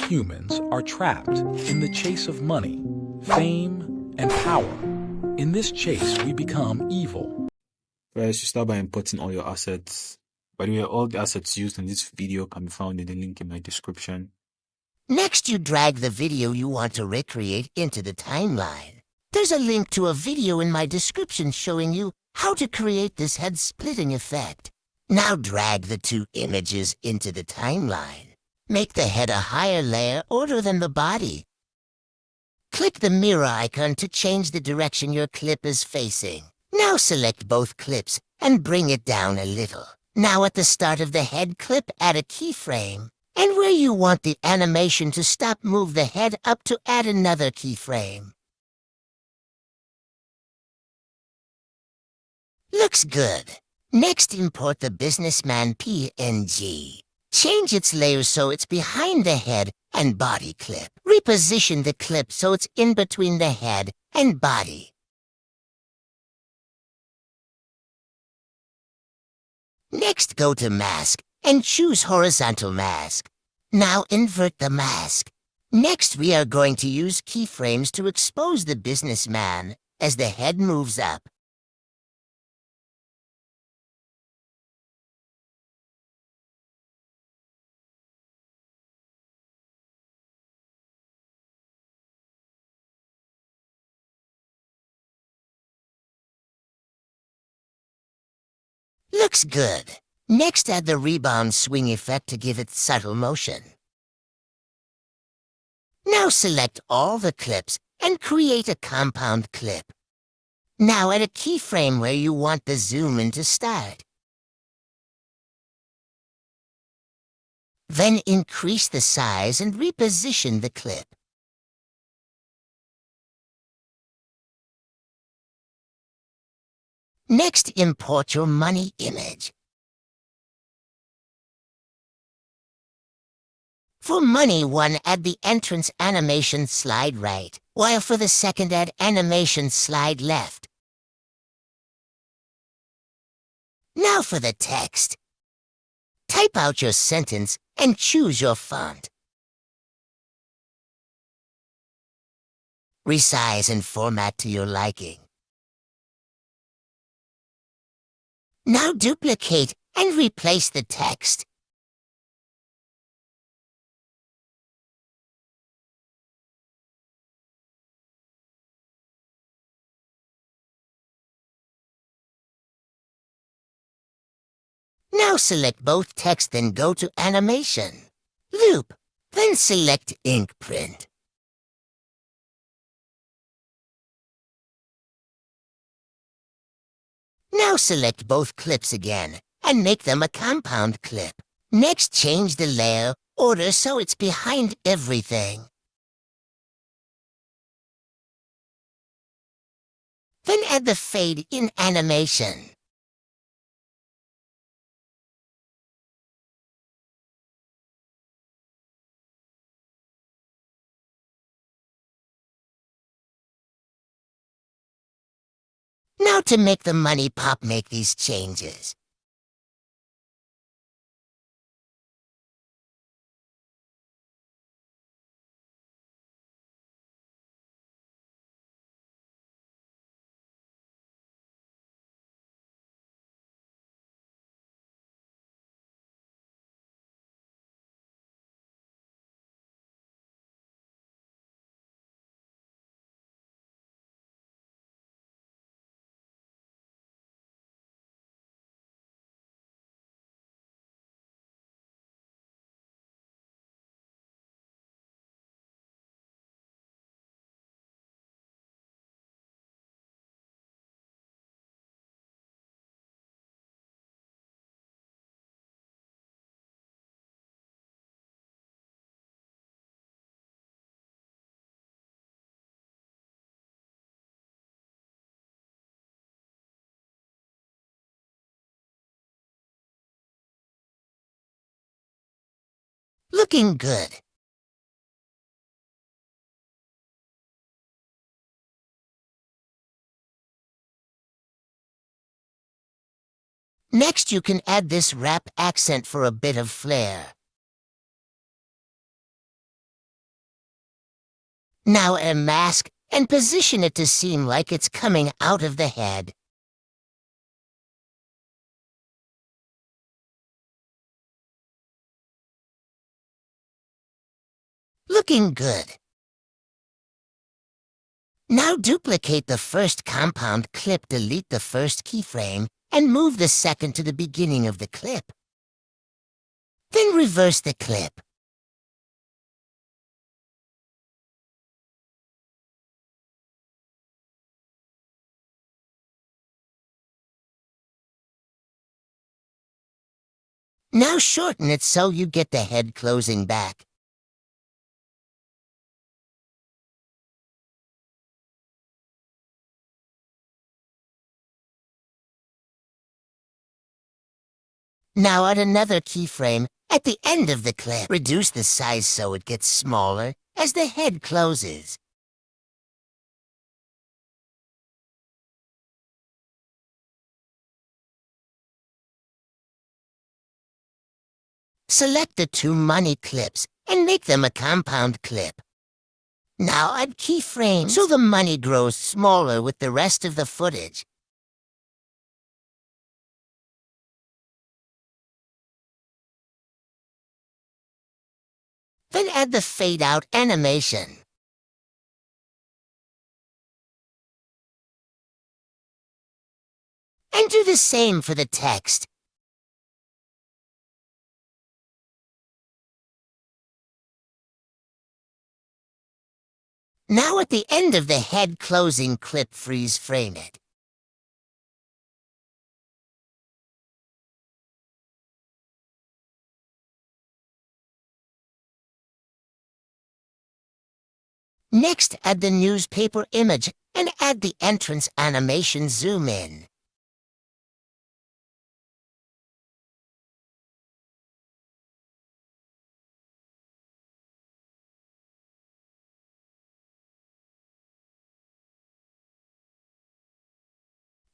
humans are trapped in the chase of money, fame, and power. In this chase, we become evil. First, you start by importing all your assets. By the way, all the assets used in this video can be found in the link in my description. Next, you drag the video you want to recreate into the timeline. There's a link to a video in my description showing you how to create this head-splitting effect. Now drag the two images into the timeline. Make the head a higher layer order than the body. Click the mirror icon to change the direction your clip is facing. Now select both clips and bring it down a little. Now at the start of the head clip, add a keyframe. And where you want the animation to stop, move the head up to add another keyframe. Looks good. Next, import the businessman PNG. Change its layer so it's behind the head and body clip. Reposition the clip so it's in between the head and body. Next, go to Mask and choose Horizontal Mask. Now invert the mask. Next, we are going to use keyframes to expose the businessman as the head moves up. Looks good. Next, add the rebound swing effect to give it subtle motion. Now select all the clips and create a compound clip. Now add a keyframe where you want the zoom in to start. Then increase the size and reposition the clip. Next, import your money image. For money 1, add the entrance animation slide right, while for the second add animation slide left. Now for the text. Type out your sentence and choose your font. Resize and format to your liking. Now duplicate and replace the text. Now select both text, then go to Animation, Loop, then select Ink Print. Now select both clips again and make them a compound clip. Next, change the layer order so it's behind everything. Then add the fade in animation. Now to make the money pop, make these changes. Looking good. Next, you can add this wrap accent for a bit of flair. Now unmask and position it to seem like it's coming out of the head. Looking good. Now duplicate the first compound clip, delete the first keyframe, and move the second to the beginning of the clip. Then reverse the clip. Now shorten it so you get the head closing back. Now add another keyframe at the end of the clip. Reduce the size so it gets smaller as the head closes. Select the two money clips and make them a compound clip. Now add keyframes so the money grows smaller with the rest of the footage. Then add the fade-out animation. And do the same for the text. Now at the end of the head closing clip, freeze frame it. Next, add the newspaper image and add the entrance animation zoom in.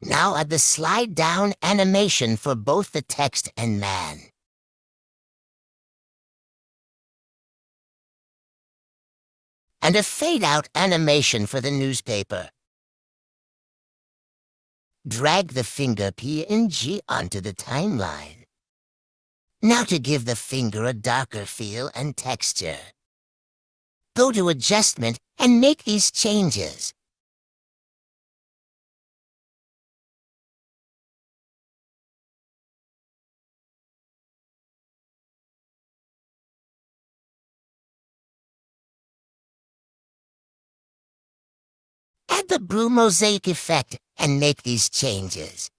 Now add the slide down animation for both the text and man. And a fade-out animation for the newspaper. Drag the finger PNG onto the timeline. Now to give the finger a darker feel and texture. Go to Adjustment and make these changes. Add the blue mosaic effect and make these changes.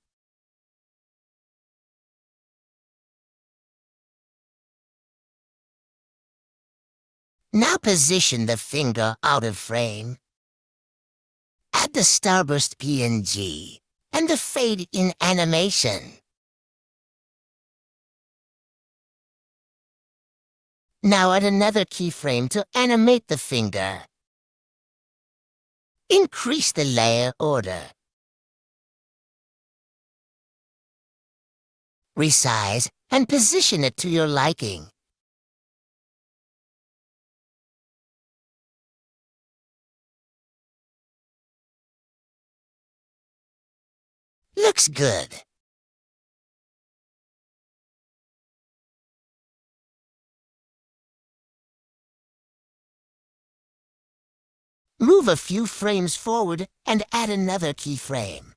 Now position the finger out of frame. Add the starburst PNG and the fade-in animation. Now add another keyframe to animate the finger. Increase the layer order. Resize and position it to your liking. Looks good. Move a few frames forward and add another keyframe.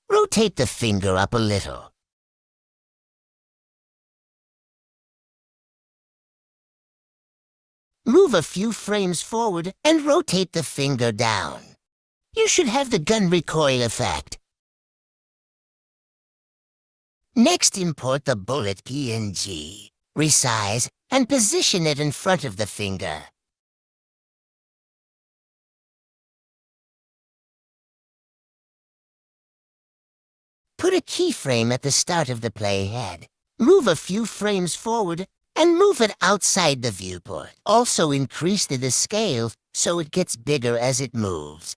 Rotate the finger up a little. Move a few frames forward and rotate the finger down. You should have the gun recoil effect. Next, import the bullet PNG. Resize and position it in front of the finger. Put a keyframe at the start of the playhead. Move a few frames forward and move it outside the viewport. Also increase the scale so it gets bigger as it moves.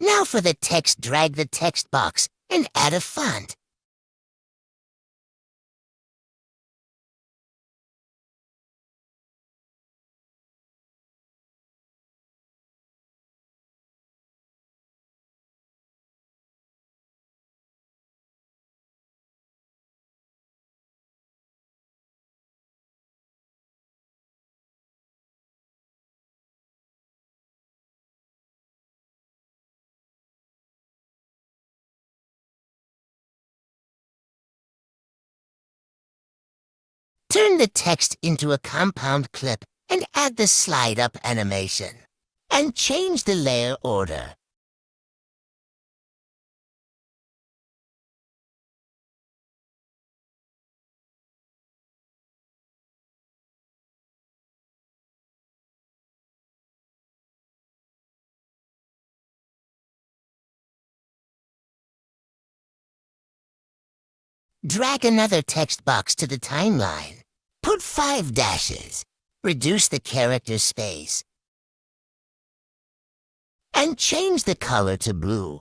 Now for the text, drag the text box and add a font. Turn the text into a compound clip and add the slide-up animation. And change the layer order. Drag another text box to the timeline. Put 5 dashes. Reduce the character space. And change the color to blue.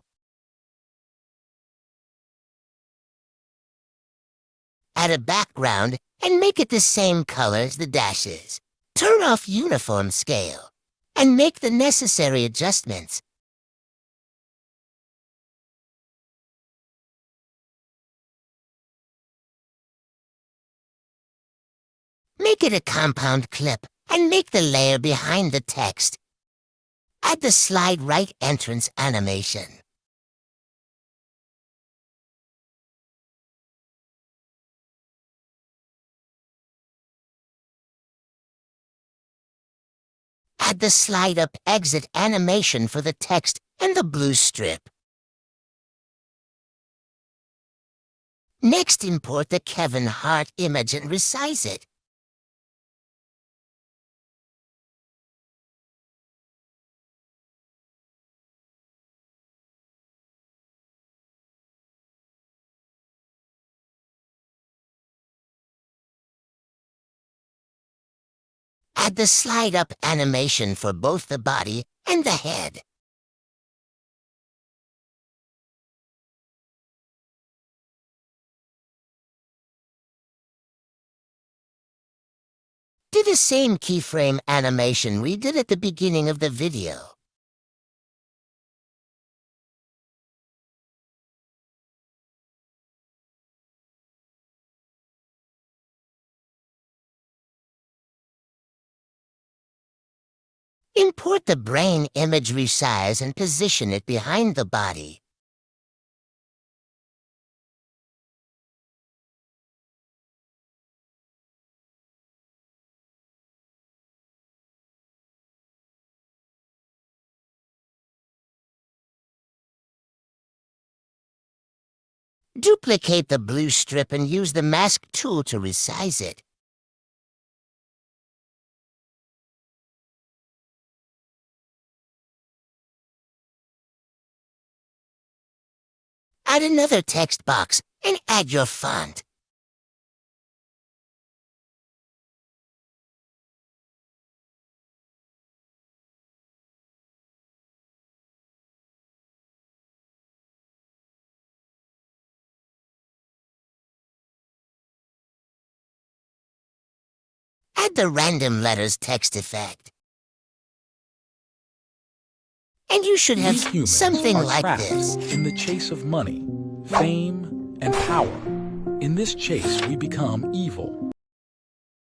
Add a background and make it the same color as the dashes. Turn off uniform scale and make the necessary adjustments. Make it a compound clip and make the layer behind the text. Add the slide right entrance animation. Add the slide up exit animation for the text and the blue strip. Next, import the Kevin Hart image and resize it. Add the slide-up animation for both the body and the head. Do the same keyframe animation we did at the beginning of the video. Import the brain image resize and position it behind the body. Duplicate the blue strip and use the mask tool to resize it. Add another text box and add your font. Add the random letters text effect. And you should have We humans something are like trapped this. in the chase of money, fame, and power. In this chase, we become evil.